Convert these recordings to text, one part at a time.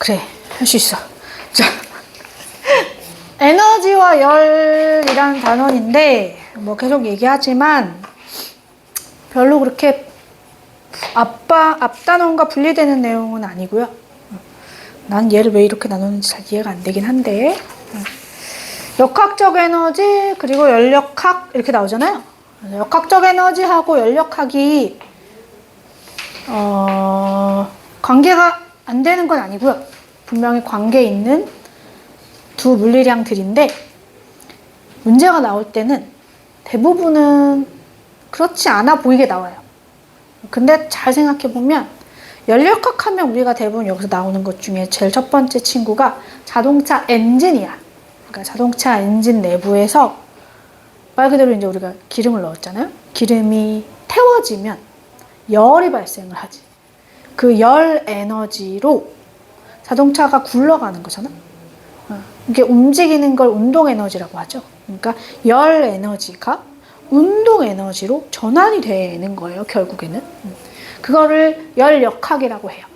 그래, 할 수 있어. 자, 에너지와 열이라는 단원인데 뭐 계속 얘기하지만 별로 그렇게 앞단원과 분리되는 내용은 아니고요. 난 얘를 왜 이렇게 나누는지 잘 이해가 안 되긴 한데, 역학적 에너지 그리고 연력학 이렇게 나오잖아요. 역학적 에너지하고 연력학이 관계가 안 되는 건 아니고요. 분명히 관계 있는 두 물리량들인데 문제가 나올 때는 대부분은 그렇지 않아 보이게 나와요. 근데 잘 생각해보면 연력학 하면 우리가 대부분 여기서 나오는 것 중에 제일 첫 번째 친구가 자동차 엔진이야. 그러니까 자동차 엔진 내부에서 말 그대로 이제 우리가 기름을 넣었잖아요. 기름이 태워지면 열이 발생을 하지. 그 열 에너지로 자동차가 굴러가는 거잖아. 이게 움직이는 걸 운동 에너지라고 하죠. 그러니까 열 에너지가 운동 에너지로 전환이 되는 거예요, 결국에는. 그거를 열역학이라고 해요.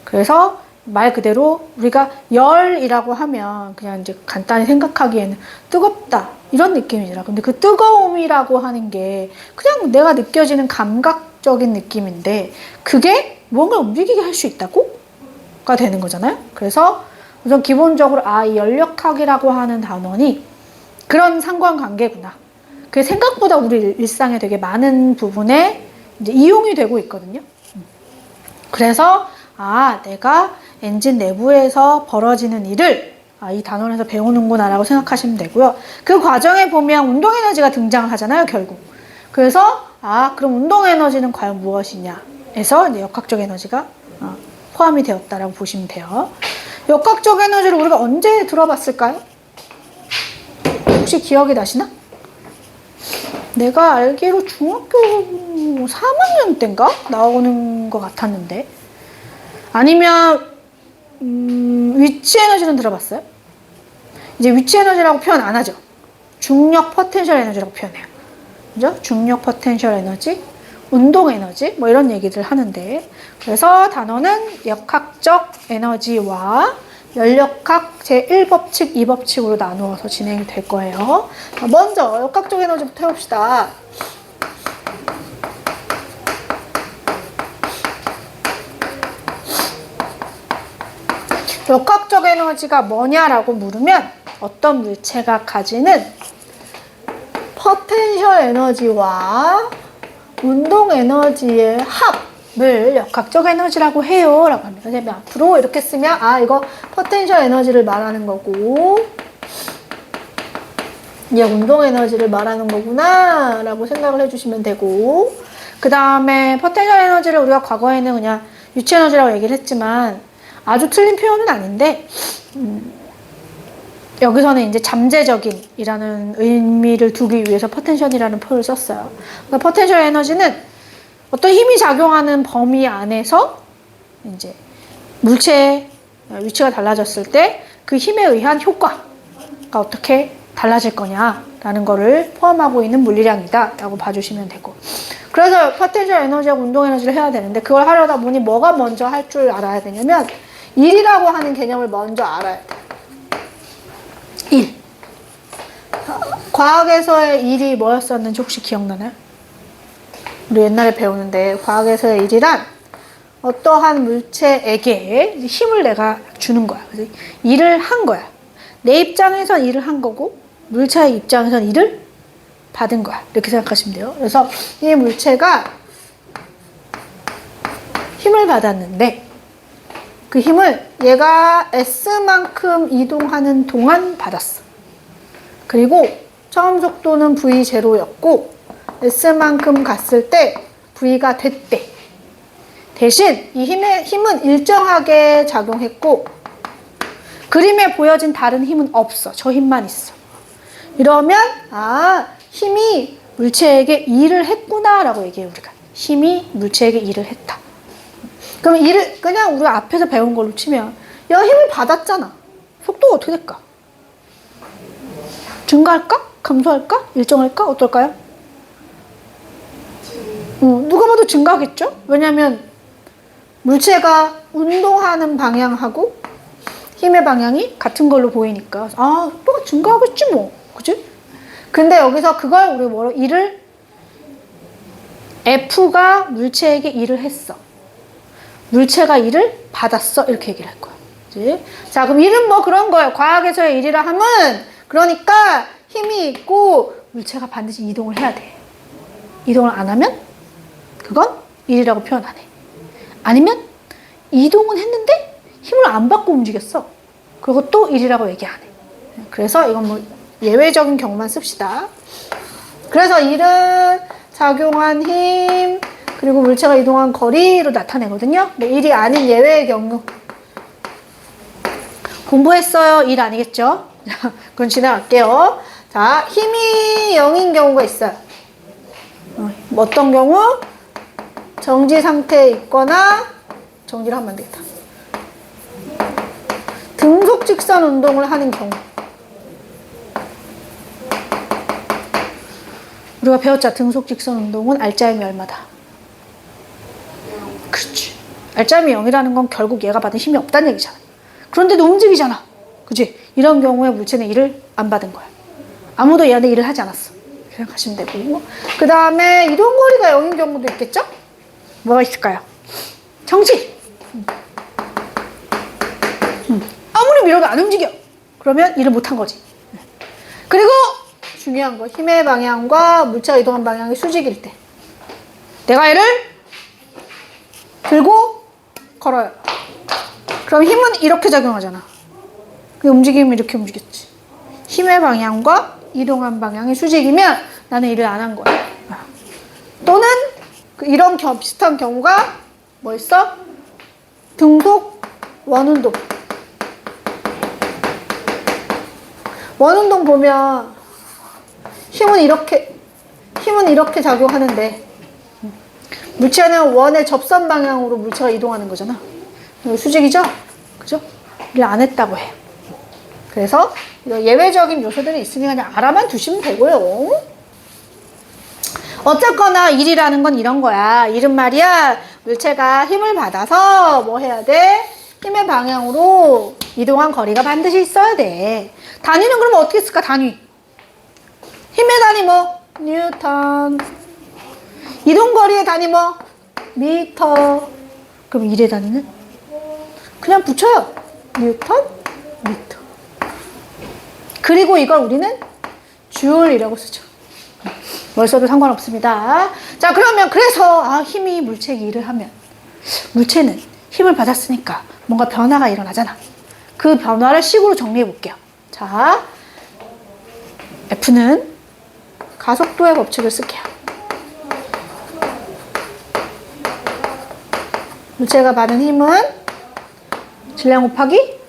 그래서 말 그대로 우리가 열이라고 하면 그냥 이제 간단히 생각하기에는 뜨겁다 이런 느낌이잖아. 근데 그 뜨거움이라고 하는 게 그냥 내가 느껴지는 감각적인 느낌인데 그게 뭔가 움직이게 할 수 있다고가 되는 거잖아요. 그래서 우선 기본적으로 이 열역학이라고 하는 단원이 그런 상관관계구나. 그게 생각보다 우리 일상에 되게 많은 부분에 이제 이용이 되고 있거든요. 그래서 내가 엔진 내부에서 벌어지는 일을 이 단원에서 배우는구나 라고 생각하시면 되고요. 그 과정에 보면 운동 에너지가 등장을 하잖아요, 결국. 그래서 그럼 운동 에너지는 과연 무엇이냐 해서 이제 역학적 에너지가 포함이 되었다라고 보시면 돼요. 역학적 에너지를 우리가 언제 들어봤을까요? 혹시 기억이 나시나? 내가 알기로 중학교 3학년 때인가 나오는 것 같았는데, 아니면 위치 에너지는 들어봤어요? 이제 위치 에너지라고 표현 안 하죠. 중력 포텐셜 에너지라고 표현해요. 그죠? 중력 포텐셜 에너지, 운동 에너지 뭐 이런 얘기들 하는데, 그래서 단어는 역학적 에너지와 연력학 제1법칙, 2법칙으로 나누어서 진행이 될 거예요. 먼저 역학적 에너지부터 해봅시다. 역학적 에너지가 뭐냐라고 물으면 어떤 물체가 가지는 포텐셜 에너지와 운동 에너지의 합을 역학적 에너지라고 해요 라고 합니다. 그래서 앞으로 이렇게 쓰면 이거 포텐셜 에너지를 말하는 거고 얘 운동 에너지를 말하는 거구나 라고 생각을 해주시면 되고, 그 다음에 포텐셜 에너지를 우리가 과거에는 그냥 유치 에너지라고 얘기를 했지만 아주 틀린 표현은 아닌데 여기서는 이제 잠재적인 이라는 의미를 두기 위해서 포텐셜이라는 표현을 썼어요. 그러니까 포텐셜 에너지는 어떤 힘이 작용하는 범위 안에서 이제 물체의 위치가 달라졌을 때 그 힘에 의한 효과가 어떻게 달라질 거냐라는 거를 포함하고 있는 물리량이다 라고 봐주시면 되고, 그래서 포텐셜 에너지하고 운동 에너지를 해야 되는데 그걸 하려다 보니 뭐가 먼저 할 줄 알아야 되냐면 일이라고 하는 개념을 먼저 알아야 돼. 일. 과학에서의 일이 뭐였었는지 혹시 기억나나요? 우리 옛날에 배우는데 과학에서의 일이란 어떠한 물체에게 힘을 내가 주는 거야. 그래서 일을 한 거야. 내 입장에선 일을 한 거고 물체의 입장에선 일을 받은 거야. 이렇게 생각하시면 돼요. 그래서 이 물체가 힘을 받았는데 그 힘을 얘가 S만큼 이동하는 동안 받았어. 그리고 처음 속도는 V0였고 S만큼 갔을 때 V가 됐대. 대신 이 힘은 일정하게 작용했고 그림에 보여진 다른 힘은 없어. 저 힘만 있어. 이러면 힘이 물체에게 일을 했구나 라고 얘기해요. 우리가 힘이 물체에게 일을 했다. 그럼 일을 그냥 우리가 앞에서 배운 걸로 치면 얘가 힘을 받았잖아. 속도가 어떻게 될까? 증가할까? 감소할까? 일정할까? 어떨까요? 누가 봐도 증가하겠죠? 왜냐면 물체가 운동하는 방향하고 힘의 방향이 같은 걸로 보이니까 아, 속도가 증가하겠지 뭐. 그치? 근데 여기서 그걸 우리 뭐로 일을 F가 물체에게 일을 했어. 물체가 일을 받았어. 이렇게 얘기를 할 거야. 그치? 자, 그럼 일은 뭐 그런 거예요. 과학에서의 일이라 하면 그러니까 힘이 있고 물체가 반드시 이동을 해야 돼. 이동을 안 하면 그건 일이라고 표현 안 해. 아니면 이동은 했는데 힘을 안 받고 움직였어. 그리고 또 일이라고 얘기 안 해. 그래서 이건 뭐 예외적인 경우만 씁시다. 그래서 일은 작용한 힘 그리고 물체가 이동한 거리로 나타내거든요. 뭐 일이 아닌 예외의 경우. 공부했어요. 일 아니겠죠? 그건 지나갈게요. 자, 힘이 0인 경우가 있어요. 어떤 경우? 정지 상태에 있거나 정지를 하면 안 되겠다. 등속 직선 운동을 하는 경우. 우리가 배웠자 등속 직선 운동은 알짜임이 얼마다? 그렇지. 알짜임이 0이라는 건 결국 얘가 받은 힘이 없다는 얘기잖아. 그런데도 움직이잖아. 그치? 이런 경우에 물체는 일을 안 받은 거야. 아무도 얘한테 일을 하지 않았어. 생각하시면 되고. 그 다음에 이동거리가 0인 경우도 있겠죠? 뭐가 있을까요? 정지! 아무리 밀어도 안 움직여. 그러면 일을 못한 거지. 그리고 중요한 거, 힘의 방향과 물체가 이동한 방향이 수직일 때 내가 얘를 들고 걸어요. 그럼 힘은 이렇게 작용하잖아. 그 움직임이 이렇게 움직였지. 힘의 방향과 이동한 방향이 수직이면 나는 일을 안 한 거야. 또는 이런 비슷한 경우가 뭐 있어? 등속 원운동. 원운동 보면 힘은 이렇게 작용하는데 물체는 원의 접선 방향으로 물체가 이동하는 거잖아. 수직이죠? 그죠? 일 안 했다고 해. 그래서 예외적인 요소들이 있으니 그냥 알아만 두시면 되고요. 어쨌거나 일이라는 건 이런 거야. 일은 말이야, 물체가 힘을 받아서 뭐 해야 돼? 힘의 방향으로 이동한 거리가 반드시 있어야 돼. 단위는 그러면 어떻게 쓸까? 단위. 힘의 단위 뭐? 뉴턴. 이동거리의 단위 뭐? 미터. 그럼 일의 단위는? 그냥 붙여요. 뉴턴, 미터. 그리고 이걸 우리는 줄이라고 쓰죠. 뭘 써도 상관없습니다. 자, 그러면 그래서 힘이 물체에게 일을 하면 물체는 힘을 받았으니까 뭔가 변화가 일어나잖아. 그 변화를 식으로 정리해 볼게요. 자, F는 가속도의 법칙을 쓸게요. 물체가 받은 힘은 질량 곱하기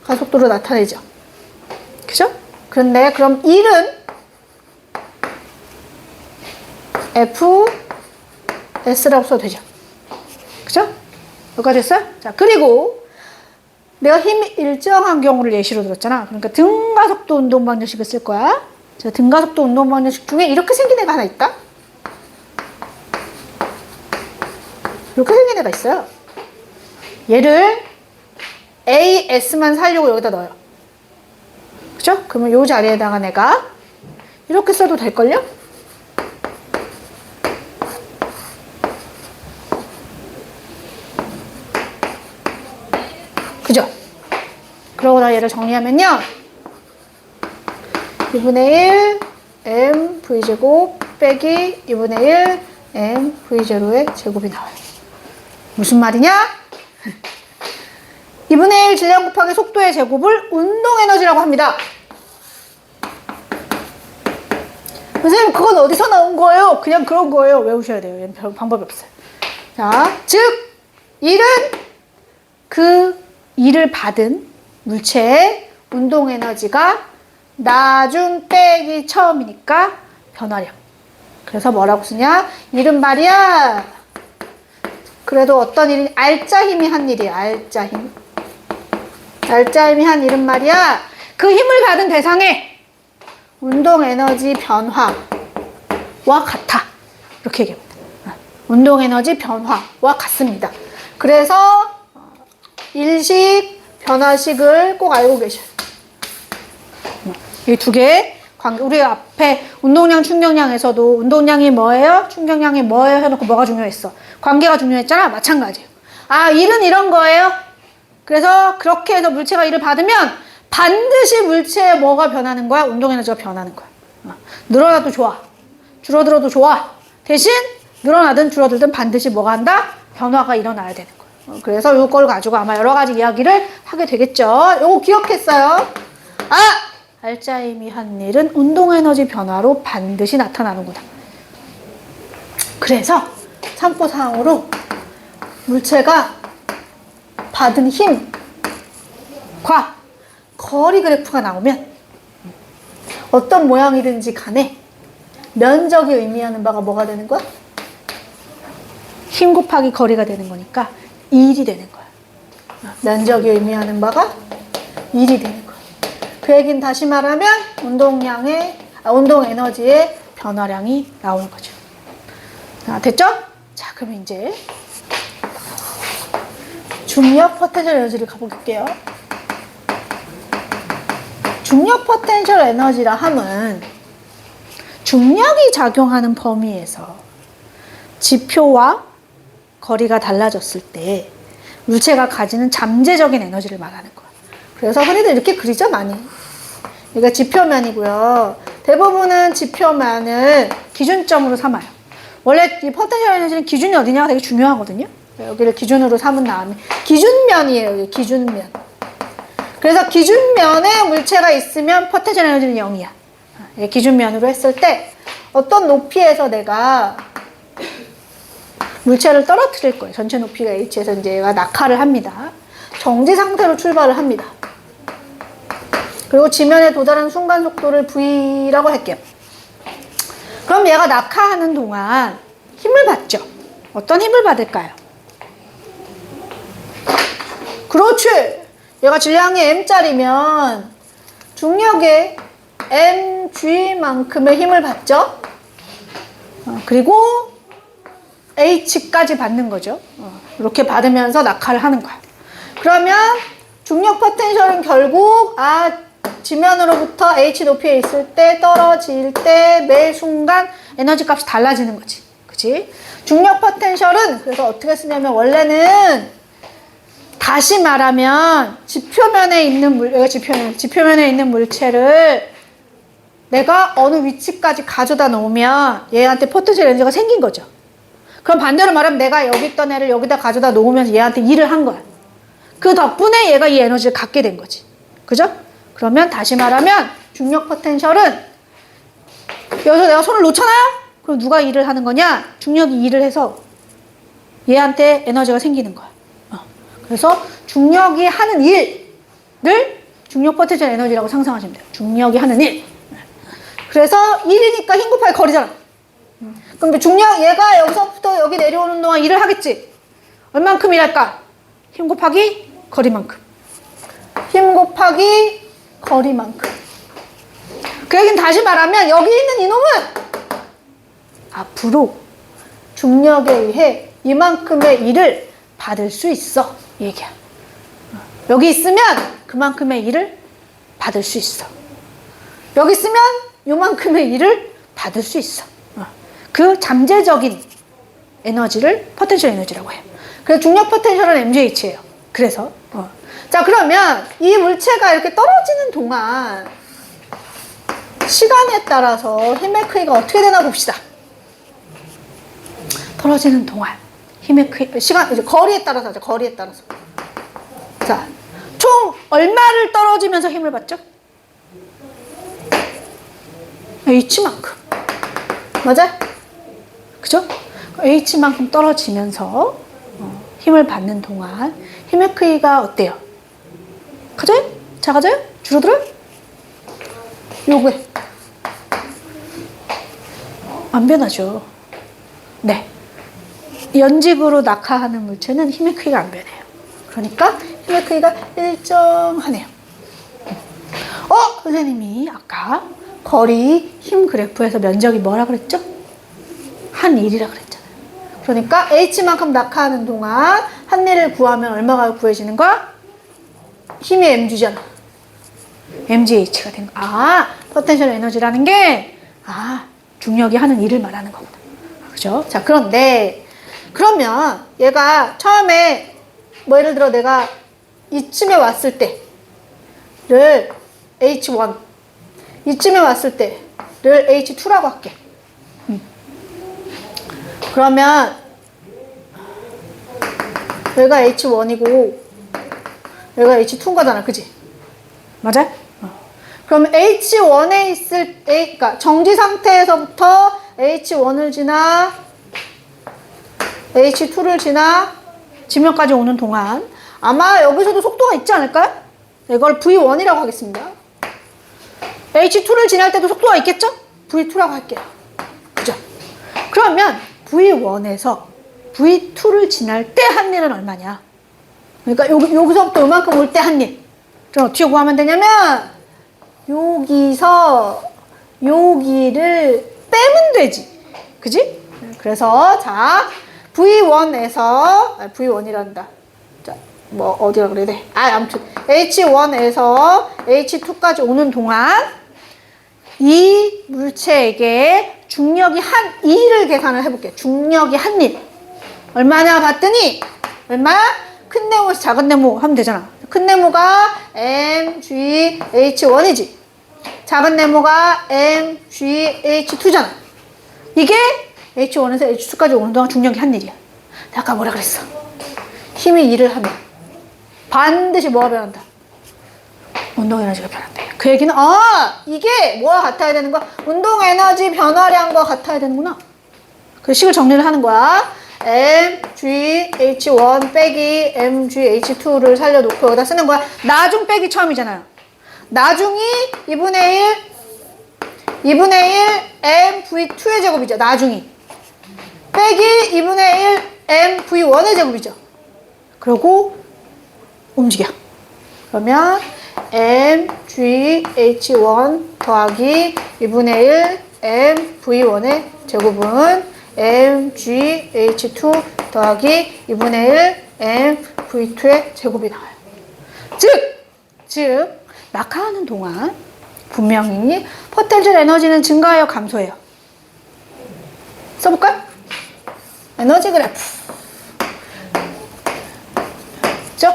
가속도로 나타내죠. 그죠? 그런데 그럼 일은 Fs라고 써도 되죠. 그죠? 여기까지 됐어요? 자, 그리고 내가 힘이 일정한 경우를 예시로 들었잖아. 그러니까 등가속도 운동 방정식을 쓸 거야. 자, 등가속도 운동 방정식 중에 이렇게 생긴 애가 하나 있다. 이렇게 생긴 애가 있어요. 얘를 AS만 살려고 여기다 넣어요. 그죠? 그러면 요 자리에다가 내가 이렇게 써도 될걸요? 그죠? 그러고 나 얘를 정리하면요. 2분의 1 m v제곱 빼기 2분의 1 m v0의 제곱이 나와요. 무슨 말이냐? 2분의 1 질량 곱하기 속도의 제곱을 운동에너지라고 합니다. 선생님, 그건 어디서 나온 거예요? 그냥 그런 거예요. 외우셔야 돼요. 얘는 별 방법이 없어요. 자, 즉 일은 그 일을 받은 물체의 운동에너지가 나중 빼기 처음이니까 변화량. 그래서 뭐라고 쓰냐? 일은 말이야. 그래도 어떤 일이 알짜 힘이 한 일이야. 알짜 힘. 알짜 힘이 한 일은 말이야. 그 힘을 받은 대상의 운동에너지 변화와 같아. 이렇게 얘기합니다. 운동에너지 변화와 같습니다. 그래서 일식 변화식을 꼭 알고 계셔요. 이 두 개, 우리 앞에 운동량, 충격량에서도 운동량이 뭐예요? 충격량이 뭐예요? 해놓고 뭐가 중요했어? 관계가 중요했잖아? 마찬가지예요. 아, 일은 이런 거예요? 그래서 그렇게 해서 물체가 일을 받으면 반드시 물체에 뭐가 변하는 거야? 운동 에너지가 변하는 거야. 늘어나도 좋아. 줄어들어도 좋아. 대신 늘어나든 줄어들든 반드시 뭐가 한다? 변화가 일어나야 되는 거야. 그래서 이걸 가지고 아마 여러 가지 이야기를 하게 되겠죠. 요거 기억했어요? 아! 알짜임이 한 일은 운동에너지 변화로 반드시 나타나는구나. 그래서 참고사항으로 물체가 받은 힘과 거리 그래프가 나오면 어떤 모양이든지 간에 면적이 의미하는 바가 뭐가 되는 거야? 힘 곱하기 거리가 되는 거니까 1이 되는 거야. 면적이 의미하는 바가 1이 되는 거야. 그 얘기는 다시 말하면 운동 에너지의 변화량이 나오는 거죠. 자, 됐죠? 자, 그럼 이제 중력 포텐셜 에너지를 가볼게요. 중력 포텐셜 에너지라 함은 중력이 작용하는 범위에서 지표와 거리가 달라졌을 때 물체가 가지는 잠재적인 에너지를 말하는 거야. 그래서 흔히들 이렇게 그리죠, 많이. 이거 지표면이고요. 대부분은 지표면을 기준점으로 삼아요. 원래 이 포텐셜 에너지는 기준이 어디냐가 되게 중요하거든요. 여기를 기준으로 삼은 다음에 기준면이에요, 기준면. 그래서 기준면에 물체가 있으면 포텐셜 에너지는 0이야. 기준면으로 했을 때 어떤 높이에서 내가 물체를 떨어뜨릴 거예요. 전체 높이가 h에서 이제 얘가 낙하를 합니다. 정지 상태로 출발을 합니다. 그리고 지면에 도달하는 순간 속도를 v라고 할게요. 그럼 얘가 낙하하는 동안 힘을 받죠. 어떤 힘을 받을까요? 그렇지! 얘가 질량이 m짜리면 중력의 mg만큼의 힘을 받죠. 그리고 h까지 받는 거죠. 이렇게 받으면서 낙하를 하는 거야. 그러면 중력 포텐셜은 결국 지면으로부터 h 높이에 있을 때 떨어질 때 매 순간 에너지 값이 달라지는 거지. 그치? 중력 포텐셜은 그래서 어떻게 쓰냐면 원래는 다시 말하면 지표면에 있는 지표면에 있는 물체를 내가 어느 위치까지 가져다 놓으면 얘한테 포텐셜 에너지가 생긴 거죠. 그럼 반대로 말하면 내가 여기 있던 애를 여기다 가져다 놓으면서 얘한테 일을 한 거야. 그 덕분에 얘가 이 에너지를 갖게 된 거지. 그죠? 그러면 다시 말하면 중력 포텐셜은 여기서 내가 손을 놓잖아요? 그럼 누가 일을 하는 거냐? 중력이 일을 해서 얘한테 에너지가 생기는 거야. 그래서 중력이 하는 일을 중력 포텐셜 에너지라고 상상하시면 돼요. 중력이 하는 일. 그래서 1이니까 힘 곱하기 거리잖아. 그럼 중력 얘가 여기서부터 여기 내려오는 동안 일을 하겠지. 얼만큼 일할까? 힘 곱하기 거리만큼. 힘 곱하기 거리만큼. 그 얘기는 다시 말하면 여기 있는 이놈은 앞으로 중력에 의해 이만큼의 일을 받을 수 있어. 이 얘기야. 여기 있으면 그만큼의 일을 받을 수 있어. 여기 있으면 요만큼의 일을 받을 수 있어. 그 잠재적인 에너지를 포텐셜 에너지라고 해요. 그래서 중력 포텐셜은 mgh예요. 그래서 자, 그러면 이 물체가 이렇게 떨어지는 동안 시간에 따라서 힘의 크기가 어떻게 되나 봅시다. 떨어지는 동안 힘의 크기, 시간, 이제 거리에 따라서 하죠. 거리에 따라서. 자, 총 얼마를 떨어지면서 힘을 받죠? h만큼. 맞아? 그죠? h만큼 떨어지면서 힘을 받는 동안 힘의 크기가 어때요? 커져요? 작아져요? 줄어들어요? 요게 안 변하죠. 네. 연직으로 낙하하는 물체는 힘의 크기가 안 변해요. 그러니까 힘의 크기가 일정하네요. 선생님이 아까 거리 힘 그래프에서 면적이 뭐라 그랬죠? 한 일이라 그랬잖아요. 그러니까 h만큼 낙하하는 동안 한 일을 구하면 얼마가 구해지는 거야? 힘이 mg잖아. mgh가 된 거. 아, 포텐셜 에너지라는 게, 아, 중력이 하는 일을 말하는 거구나. 그죠? 자, 그런데, 그러면 얘가 처음에, 뭐 예를 들어 내가 이쯤에 왔을 때를 H1, 이쯤에 왔을 때를 H2라고 할게. 그러면, 얘가 H1이고, 얘가 H2인 거잖아. 그지? 맞아? 그럼 H1에 있을, 그러니까 정지 상태에서부터 H1을 지나, H2를 지나, 지면까지 오는 동안 아마 여기서도 속도가 있지 않을까요? 이걸 V1이라고 하겠습니다. H2를 지날 때도 속도가 있겠죠? V2라고 할게요. 그죠? 그러면 V1에서 V2를 지날 때 한 일은 얼마냐? 그러니까 여기서부터 요만큼 올 때 한 일. 그럼 어떻게 구하면 되냐면 여기서 여기를 빼면 되지. 그지? 그래서 자 V1에서 V1이란다. 자, 뭐 어디가 그래야 돼? 아, 아무튼 H1에서 H2까지 오는 동안 이 물체에게 중력이 한 2를 계산을 해볼게. 중력이 한 일. 얼마냐 봤더니 얼마? 큰 네모에서 작은 네모 하면 되잖아. 큰 네모가 mgh1이지. 작은 네모가 mgh2잖아. 이게 h1에서 h2까지 오는 동안 중력이 한 일이야. 아까 뭐라 그랬어? 힘이 일을 하면 반드시 뭐가 변한다? 운동 에너지가 변한다. 그 얘기는 이게 뭐와 같아야 되는 거야? 운동 에너지 변화량과 같아야 되는구나. 그 식을 정리를 하는 거야. mgh1 빼기 mgh2를 살려놓고 여기다 쓰는 거야. 나중 빼기 처음이잖아요. 나중이 2분의 1 mv2의 제곱이죠. 나중이 빼기 2분의 1 mv1의 제곱이죠. 그리고 움직여. 그러면 mgh1 더하기 2분의 1 mv1의 제곱은 mgh2 더하기 2분의 1 mv2의 제곱이 나와요. 즉 낙하하는 동안 분명히 포텐셜 에너지는 증가하여 감소해요. 써볼까요? 에너지 그래프. 그죠?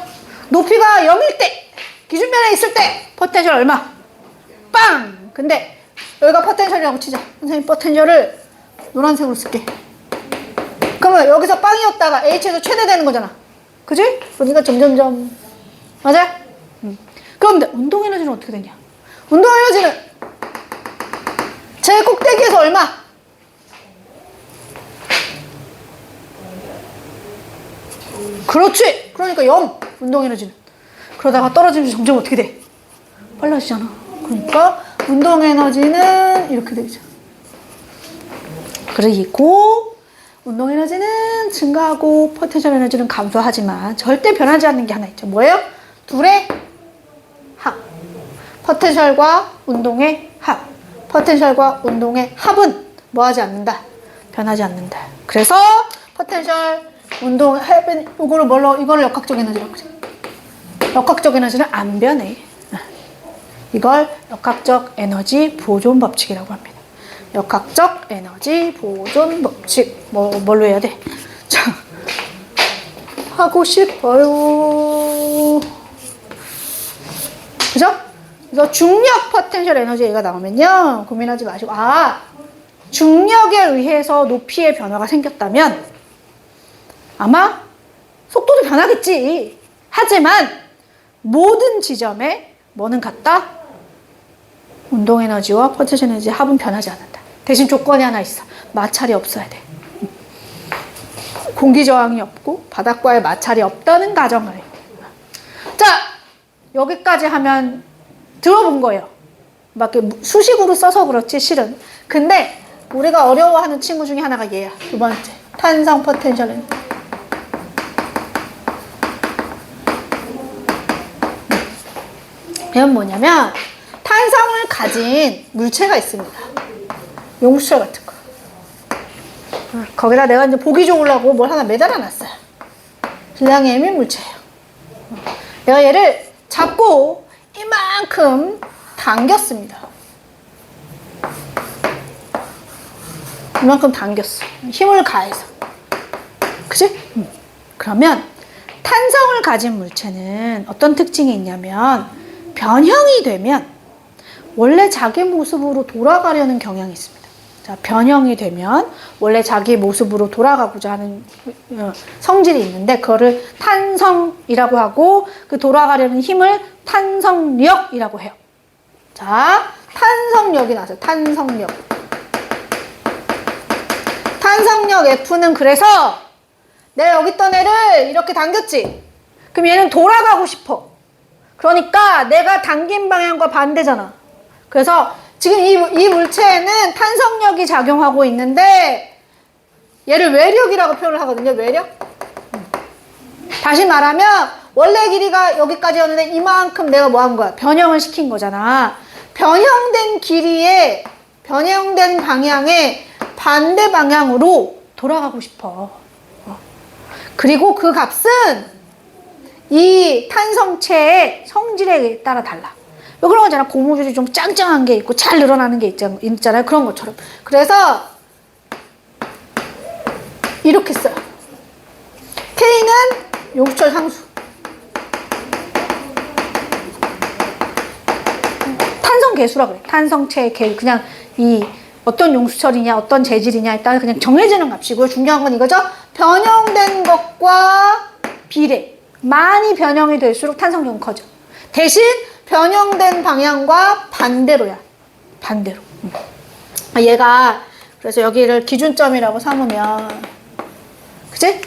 높이가 0일 때, 기준면에 있을 때 포텐셜 얼마? 빵! 근데 여기가 포텐셜이라고 치자. 선생님 포텐셜을 노란색으로 쓸게. 그러면 여기서 빵이었다가 H에서 최대 되는 거잖아. 그지? 그러니까 점점점. 맞아? 그럼 운동 에너지는 어떻게 되냐? 운동 에너지는 제일 꼭대기에서 얼마? 그렇지. 그러니까 0. 운동 에너지는. 그러다가 떨어지면서 점점 어떻게 돼? 빨라지잖아. 그러니까 운동 에너지는 이렇게 되죠. 그리고 운동 에너지는 증가하고 포텐셜 에너지는 감소하지만 절대 변하지 않는 게 하나 있죠. 뭐예요? 둘의 합. 포텐셜과 운동의 합. 포텐셜과 운동의 합은 뭐하지 않는다? 변하지 않는다. 그래서 포텐셜, 운동, 합은 이거를 역학적 에너지라고 그래. 역학적 에너지는 안 변해. 이걸 역학적 에너지 보존 법칙이라고 합니다. 역학적 에너지 보존 법칙. 뭘로 해야 돼? 자, 하고 싶어요. 그죠? 그래서 중력 포텐셜 에너지 얘가 나오면요. 고민하지 마시고, 중력에 의해서 높이의 변화가 생겼다면 아마 속도도 변하겠지. 하지만 모든 지점에 뭐는 같다? 운동 에너지와 포텐셜 에너지 합은 변하지 않는다. 대신 조건이 하나 있어. 마찰이 없어야 돼. 공기 저항이 없고 바닥과의 마찰이 없다는 가정하에. 자, 여기까지 하면 들어본 거예요. 막 수식으로 써서 그렇지 실은. 근데 우리가 어려워하는 친구 중에 하나가 얘야. 두 번째. 탄성 포텐셜 에너지. 이건 뭐냐면 탄성을 가진 물체가 있습니다. 용수철 같은 거. 거기다 내가 이제 보기 좋으려고 뭘 하나 매달아 놨어요. 질량이 M인 물체예요. 내가 얘를 잡고 이만큼 당겼습니다. 이만큼 당겼어. 힘을 가해서. 그치? 그러면 탄성을 가진 물체는 어떤 특징이 있냐면 변형이 되면 원래 자기 모습으로 돌아가려는 경향이 있습니다. 자, 변형이 되면 원래 자기 모습으로 돌아가고자 하는 성질이 있는데 그거를 탄성이라고 하고 그 돌아가려는 힘을 탄성력이라고 해요. 자, 탄성력이 나왔어요. 탄성력. 탄성력 F는 그래서 내가 여기 있던 애를 이렇게 당겼지? 그럼 얘는 돌아가고 싶어. 그러니까 내가 당긴 방향과 반대잖아. 그래서 지금 이 물체에는 탄성력이 작용하고 있는데 얘를 외력이라고 표현을 하거든요. 외력. 다시 말하면 원래 길이가 여기까지였는데 이만큼 내가 뭐 한 거야? 변형을 시킨 거잖아. 변형된 길이에 변형된 방향에 반대 방향으로 돌아가고 싶어. 그리고 그 값은 이 탄성체의 성질에 따라 달라. 왜 그런 거잖아. 고무줄이 좀 짱짱한 게 있고 잘 늘어나는 게 있잖아요. 그런 것처럼. 그래서 이렇게 써요. K는 용수철 상수. 탄성 계수라 그래. 탄성체의 계 그냥 이 어떤 용수철이냐 어떤 재질이냐에 따라 그냥 정해지는 값이고요. 중요한 건 이거죠. 변형된 것과 비례. 많이 변형이 될수록 탄성력은 커져. 대신 변형된 방향과 반대로야. 반대로. 얘가 그래서 여기를 기준점이라고 삼으면 그치?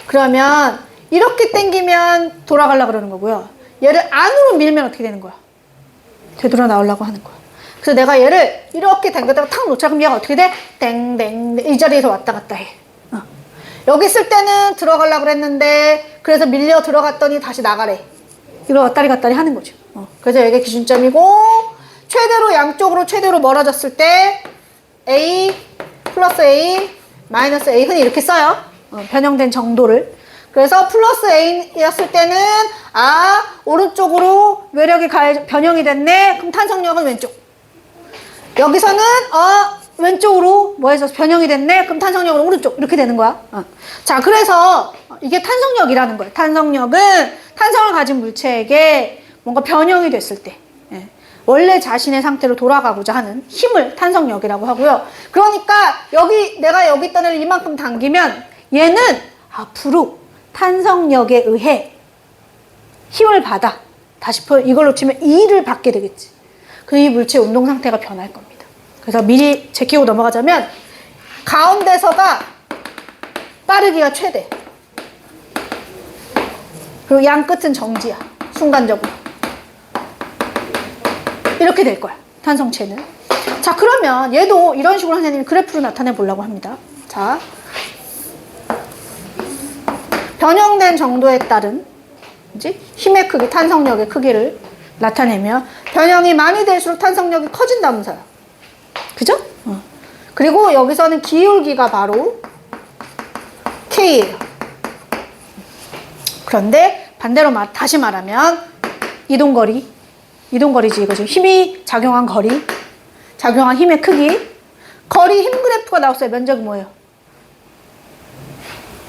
그러면 이렇게 당기면 돌아가려고 그러는 거고요. 얘를 안으로 밀면 어떻게 되는 거야? 되돌아 나오려고 하는 거야. 그래서 내가 얘를 이렇게 당겼다가 탁 놓자. 그럼 얘가 어떻게 돼? 땡땡 이 자리에서 왔다 갔다 해. 여기 있을 때는 들어가려고 그랬는데 그래서 밀려 들어갔더니 다시 나가래. 이걸 왔다리 갔다리 하는 거죠. 그래서 여기가 기준점이고 최대로 양쪽으로 최대로 멀어졌을 때 A 플러스 A 마이너스 A 흔히 이렇게 써요. 변형된 정도를. 그래서 플러스 A였을 때는 오른쪽으로 외력이 변형이 됐네. 그럼 탄성력은 왼쪽. 여기서는 왼쪽으로 뭐해서 변형이 됐네. 그럼 탄성력은 오른쪽. 이렇게 되는 거야. 자, 그래서 이게 탄성력이라는 거예요. 탄성력은 탄성을 가진 물체에게 뭔가 변형이 됐을 때 원래 자신의 상태로 돌아가고자 하는 힘을 탄성력이라고 하고요. 그러니까 내가 여기 있던 애를 이만큼 당기면 얘는 앞으로 탄성력에 의해 힘을 받아. 다시 이걸로 치면 E를 받게 되겠지. 그 이 물체의 운동 상태가 변할 겁니다. 그래서 미리 제끼고 넘어가자면 가운데서가 빠르기가 최대. 그리고 양 끝은 정지야. 순간적으로. 이렇게 될 거야. 탄성체는. 자, 그러면 얘도 이런 식으로 선생님이 그래프로 나타내 보려고 합니다. 자, 변형된 정도에 따른 힘의 크기, 탄성력의 크기를 나타내면 변형이 많이 될수록 탄성력이 커진다면서요. 그죠? 그리고 여기서는 기울기가 바로 K예요. 그런데 반대로 다시 말하면 이동거리지 이거 지금 힘이 작용한 거리, 작용한 힘의 크기, 거리 힘 그래프가 나왔어요. 면적이 뭐예요?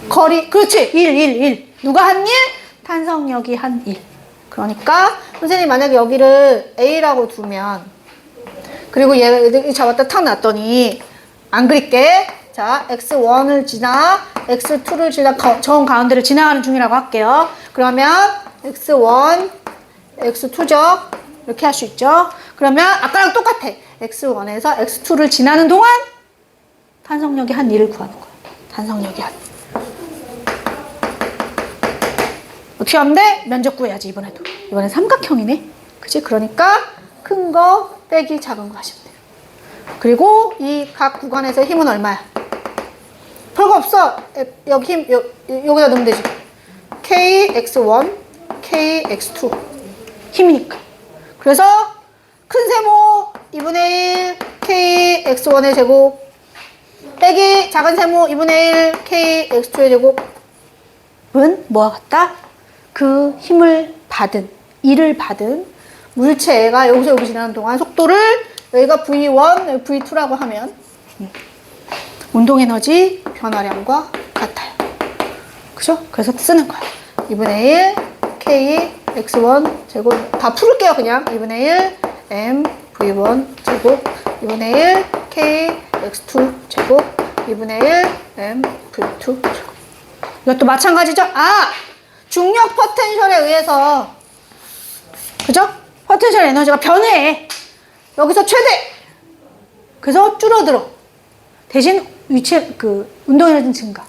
거리, 그렇지. 1. 누가 한 1? 탄성력이 한 1. 그러니까 선생님이 만약에 여기를 A라고 두면 그리고 얘 잡았다 탁 놨더니 안 그릴게. 자, X1을 지나 X2를 지나 정 가운데를 지나가는 중이라고 할게요. 그러면 X1, X2죠. 이렇게 할 수 있죠. 그러면 아까랑 똑같아. X1에서 X2를 지나는 동안 탄성력이 한 1을 구하는 거야. 탄성력이 한 1. 어떻게 하면 돼? 면적 구해야지 이번에도. 이번엔 삼각형이네. 그치? 그러니까 큰 거 빼기 작은 거 하시면 돼요. 그리고 이 각 구간에서의 힘은 얼마야? 별거 없어. 여기 힘 여기다 넣으면 되지. KX1, KX2 힘이니까. 그래서 큰 세모 2분의 1 KX1의 제곱 빼기 작은 세모 2분의 1 KX2의 제곱은 뭐와 같다? 그 힘을 받은 E를 받은 물체가 여기서 여기 지나는 동안 속도를 여기가 V1, 여기 V2라고 하면 운동에너지 변화량과 같아요. 그죠? 그래서 쓰는 거야. 2분의 1 K X1 제곱 다 풀을게요. 그냥 2분의 1 M V1 제곱 2분의 1 K X2 제곱 2분의 1 M V2 제곱. 이것도 마찬가지죠? 아! 중력 포텐셜에 의해서 그죠? 포텐셜 에너지가 변해. 여기서 최대. 그래서 줄어들어. 대신 위치 운동 에너지는 증가.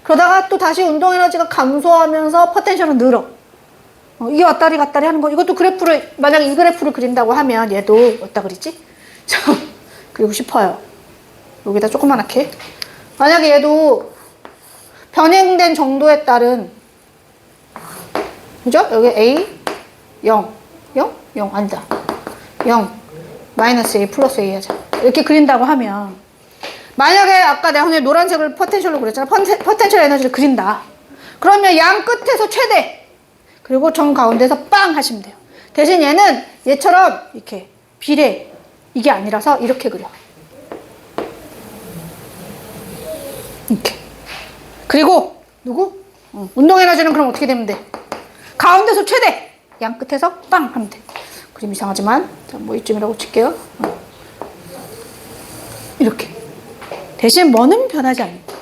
그러다가 또 다시 운동 에너지가 감소하면서 포텐셜은 늘어. 이게 왔다리 갔다리 하는 거. 이것도 그래프를 만약에 이 그래프를 그린다고 하면 얘도 어디다 그리지? 그리고 싶어요. 여기다 조그만하게. 만약에 얘도 변형된 정도에 따른 그죠? 여기 A 0 아니다. 0 마이너스 A 플러스 A 하자. 이렇게 그린다고 하면 만약에 아까 내가 오늘 노란색을 포텐셜로 그렸잖아. 포텐셜 에너지를 그린다. 그러면 양 끝에서 최대 그리고 정 가운데서 빵 하시면 돼요. 대신 얘는 얘처럼 이렇게 비례 이게 아니라서 이렇게 그려. 이렇게. 그리고 누구? 운동 에너지는 그럼 어떻게 되면 돼? 가운데서 최대 양 끝에서 빵 하면 돼. 그림 이상하지만 자, 뭐 이쯤이라고 칠게요. 이렇게. 대신 뭐는 변하지 않는다.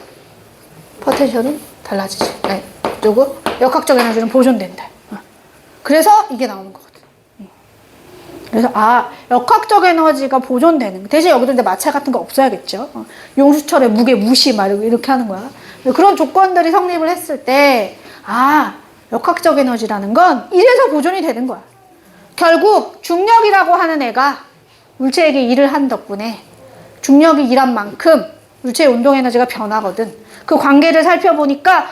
포텐셜은 달라지지. 네. 그리고 역학적 에너지는 보존된다. 그래서 이게 나오는 거거든. 그래서 역학적 에너지가 보존되는. 대신 여기도 이제 마찰 같은 거 없어야겠죠. 용수철의 무게 무시 말고 이렇게 하는 거야. 그런 조건들이 성립을 했을 때 역학적 에너지라는 건 이래서 보존이 되는 거야. 결국 중력이라고 하는 애가 물체에게 일을 한 덕분에 중력이 일한 만큼 물체의 운동 에너지가 변하거든. 그 관계를 살펴보니까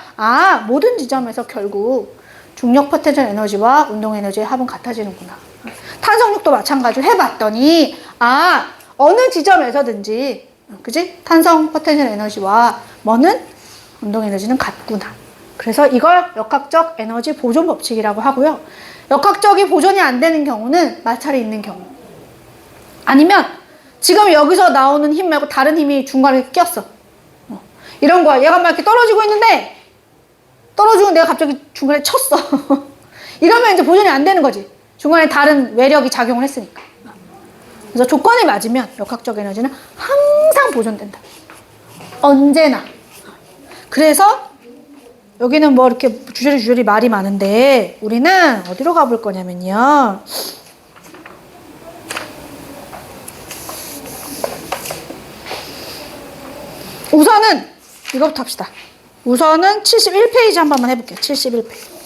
모든 지점에서 결국 중력 포텐셜 에너지와 운동 에너지의 합은 같아지는구나. 탄성력도 마찬가지로 해봤더니 어느 지점에서든지 그지? 탄성 포텐셜 에너지와 뭐는 운동 에너지는 같구나. 그래서 이걸 역학적 에너지 보존 법칙이라고 하고요. 역학적이 보존이 안 되는 경우는 마찰이 있는 경우. 아니면 지금 여기서 나오는 힘 말고 다른 힘이 중간에 꼈어. 이런 거야. 얘가 막 이렇게 떨어지고 있는데 떨어지고 내가 갑자기 중간에 쳤어. 이러면 이제 보존이 안 되는 거지. 중간에 다른 외력이 작용을 했으니까. 그래서 조건이 맞으면 역학적 에너지는 항상 보존된다. 언제나. 그래서 여기는 뭐 이렇게 주저리 말이 많은데 우리는 어디로 가볼 거냐면요. 우선은 이거부터 합시다. 우선은 71페이지 한 번만 해볼게요. 71페이지.